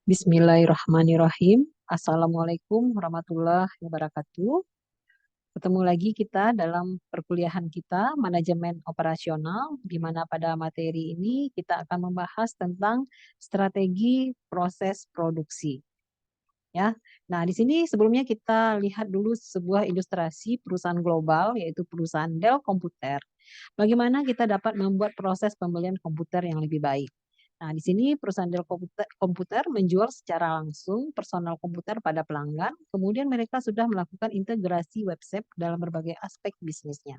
Bismillahirrahmanirrahim. Assalamualaikum warahmatullahi wabarakatuh. Ketemu lagi kita dalam perkuliahan kita manajemen operasional, di mana pada materi ini kita akan membahas tentang strategi proses produksi. Ya, nah di sini sebelumnya kita lihat dulu sebuah ilustrasi perusahaan global, yaitu perusahaan Dell Komputer. Bagaimana kita dapat membuat proses pembelian komputer yang lebih baik. Nah, di sini perusahaan Dell Komputer menjual secara langsung personal komputer pada pelanggan, kemudian mereka sudah melakukan integrasi website dalam berbagai aspek bisnisnya.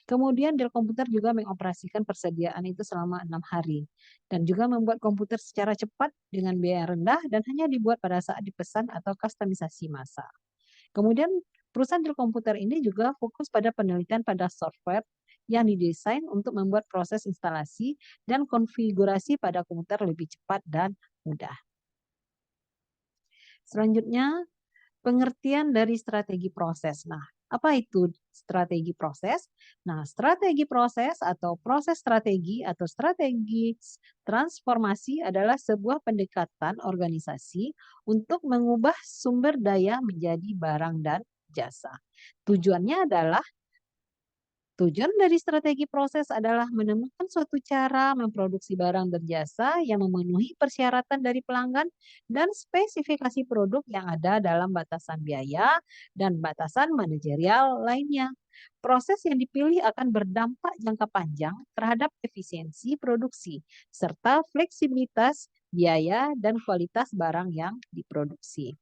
Kemudian Dell Komputer juga mengoperasikan persediaan itu selama 6 hari dan juga membuat komputer secara cepat dengan biaya rendah dan hanya dibuat pada saat dipesan atau kustomisasi massal. Kemudian perusahaan Dell Komputer ini juga fokus pada penelitian pada software yang didesain untuk membuat proses instalasi dan konfigurasi pada komputer lebih cepat dan mudah. Selanjutnya, pengertian dari strategi proses. Nah, apa itu strategi proses? Nah, strategi proses atau proses strategi atau strategi transformasi adalah sebuah pendekatan organisasi untuk mengubah sumber daya menjadi barang dan jasa. Tujuan dari strategi proses adalah menemukan suatu cara memproduksi barang dan jasa yang memenuhi persyaratan dari pelanggan dan spesifikasi produk yang ada dalam batasan biaya dan batasan manajerial lainnya. Proses yang dipilih akan berdampak jangka panjang terhadap efisiensi produksi serta fleksibilitas biaya dan kualitas barang yang diproduksi.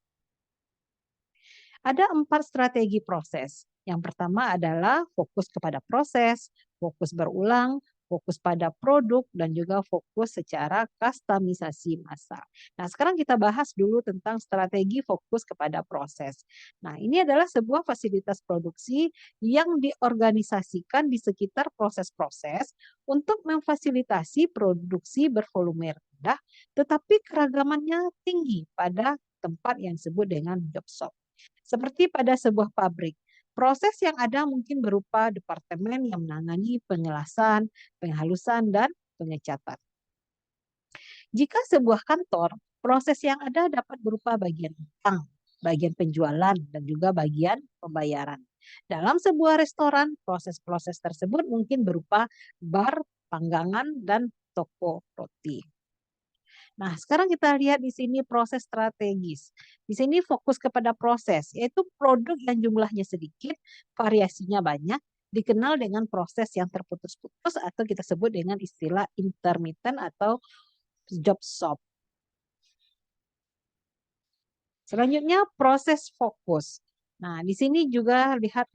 Ada 4 strategi proses. Yang pertama adalah fokus kepada proses, fokus berulang, fokus pada produk, dan juga fokus secara kustomisasi massal. Nah, sekarang kita bahas dulu tentang strategi fokus kepada proses. Nah, ini adalah sebuah fasilitas produksi yang diorganisasikan di sekitar proses-proses untuk memfasilitasi produksi bervolume rendah, tetapi keragamannya tinggi pada tempat yang disebut dengan job shop. Seperti pada sebuah pabrik, proses yang ada mungkin berupa departemen yang menangani pengelasan, penghalusan, dan pengecatan. Jika sebuah kantor, proses yang ada dapat berupa bagian utang, bagian penjualan, dan juga bagian pembayaran. Dalam sebuah restoran, proses-proses tersebut mungkin berupa bar, panggangan, dan toko roti. Nah, sekarang kita lihat di sini proses strategis. Di sini fokus kepada proses, yaitu produk yang jumlahnya sedikit, variasinya banyak, dikenal dengan proses yang terputus-putus atau kita sebut dengan istilah intermittent atau job shop. Selanjutnya proses fokus. Nah, di sini juga lihat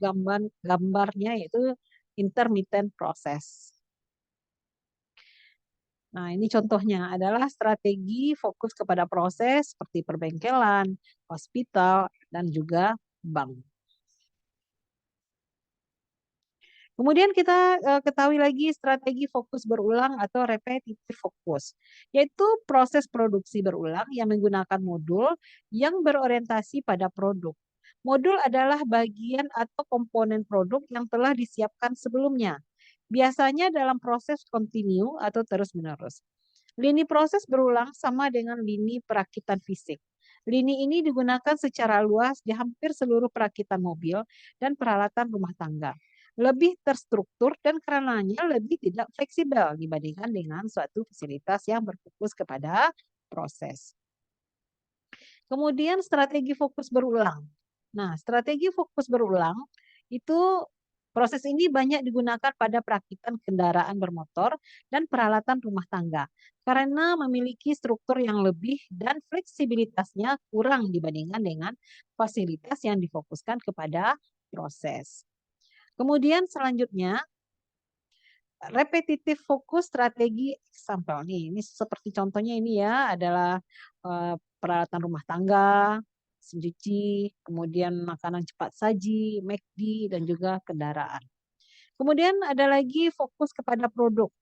gambarnya yaitu intermittent proses. Nah, ini contohnya adalah strategi fokus kepada proses seperti perbengkelan, hospital, dan juga bank. Kemudian kita ketahui lagi strategi fokus berulang atau repetitive fokus, yaitu proses produksi berulang yang menggunakan modul yang berorientasi pada produk. Modul adalah bagian atau komponen produk yang telah disiapkan sebelumnya, biasanya dalam proses kontinu atau terus-menerus. Lini proses berulang sama dengan lini perakitan fisik. Lini ini digunakan secara luas di hampir seluruh perakitan mobil dan peralatan rumah tangga. Lebih terstruktur dan karenanya lebih tidak fleksibel dibandingkan dengan suatu fasilitas yang berfokus kepada proses. Kemudian strategi fokus berulang. Nah, strategi fokus berulang itu proses ini banyak digunakan pada perakitan kendaraan bermotor dan peralatan rumah tangga karena memiliki struktur yang lebih dan fleksibilitasnya kurang dibandingkan dengan fasilitas yang difokuskan kepada proses. Kemudian selanjutnya repetitif fokus strategi sampel nih. Ini seperti contohnya ini ya adalah peralatan rumah tangga, mesin cuci, kemudian makanan cepat saji, McD, dan juga kendaraan. Kemudian ada lagi fokus kepada produk.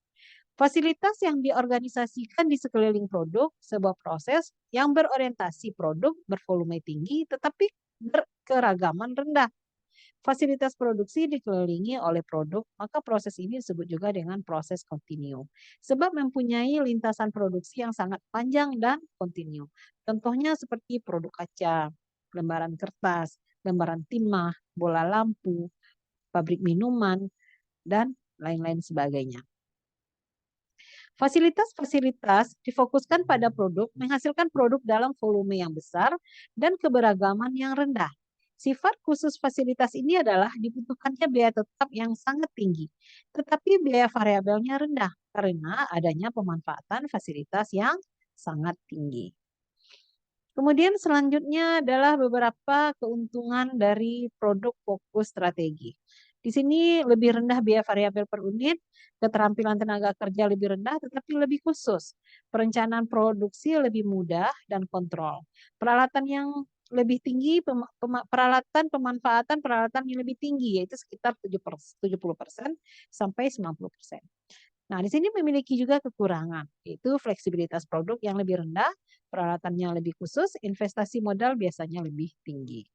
Fasilitas yang diorganisasikan di sekeliling produk, sebuah proses yang berorientasi produk bervolume tinggi tetapi berkeragaman rendah. fasilitas produksi dikelilingi oleh produk, maka proses ini disebut juga dengan proses kontinu. Sebab mempunyai lintasan produksi yang sangat panjang dan kontinu. Contohnya seperti produk kaca, lembaran kertas, lembaran timah, bola lampu, pabrik minuman, dan lain-lain sebagainya. Fasilitas-fasilitas difokuskan pada produk, menghasilkan produk dalam volume yang besar dan keberagaman yang rendah. Sifat khusus fasilitas ini adalah dibutuhkannya biaya tetap yang sangat tinggi, tetapi biaya variabelnya rendah karena adanya pemanfaatan fasilitas yang sangat tinggi. Kemudian selanjutnya adalah beberapa keuntungan dari produk fokus strategi. Di sini lebih rendah biaya variabel per unit, keterampilan tenaga kerja lebih rendah tetapi lebih khusus. Perencanaan produksi lebih mudah dan kontrol. Peralatan yang lebih tinggi, pemanfaatan peralatan yang lebih tinggi, yaitu sekitar 70% sampai 90%. Nah, di sini memiliki juga kekurangan, yaitu fleksibilitas produk yang lebih rendah, peralatannya lebih khusus, investasi modal biasanya lebih tinggi.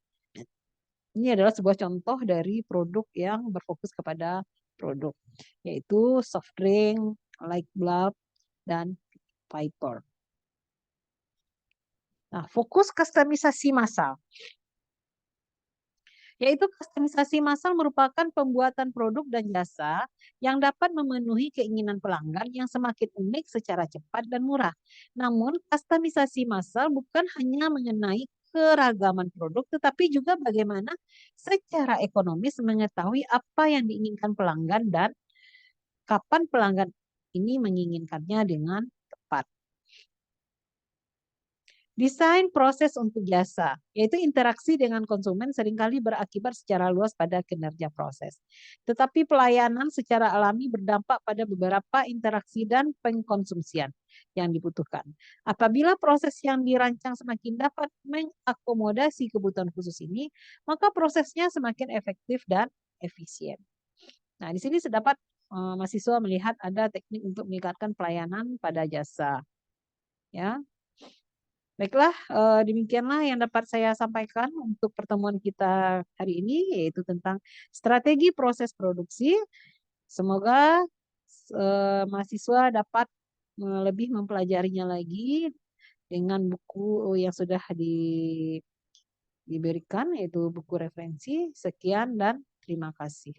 Ini adalah sebuah contoh dari produk yang berfokus kepada produk, yaitu soft drink, light bulb, dan Viper. Nah, fokus kustomisasi massal. Yaitu kustomisasi massal merupakan pembuatan produk dan jasa yang dapat memenuhi keinginan pelanggan yang semakin unik secara cepat dan murah. Namun, kustomisasi massal bukan hanya mengenai keragaman produk, tetapi juga bagaimana secara ekonomis mengetahui apa yang diinginkan pelanggan dan kapan pelanggan ini menginginkannya dengan tepat. Desain proses untuk jasa, yaitu interaksi dengan konsumen seringkali berakibat secara luas pada kinerja proses. Tetapi pelayanan secara alami berdampak pada beberapa interaksi dan pengkonsumsian yang dibutuhkan. Apabila proses yang dirancang semakin dapat mengakomodasi kebutuhan khusus ini, maka prosesnya semakin efektif dan efisien. Nah, di sini terdapat mahasiswa melihat ada teknik untuk meningkatkan pelayanan pada jasa. Ya, baiklah, demikianlah yang dapat saya sampaikan untuk pertemuan kita hari ini, yaitu tentang strategi proses produksi. Semoga mahasiswa dapat lebih mempelajarinya lagi dengan buku yang sudah diberikan, yaitu buku referensi. Sekian dan terima kasih.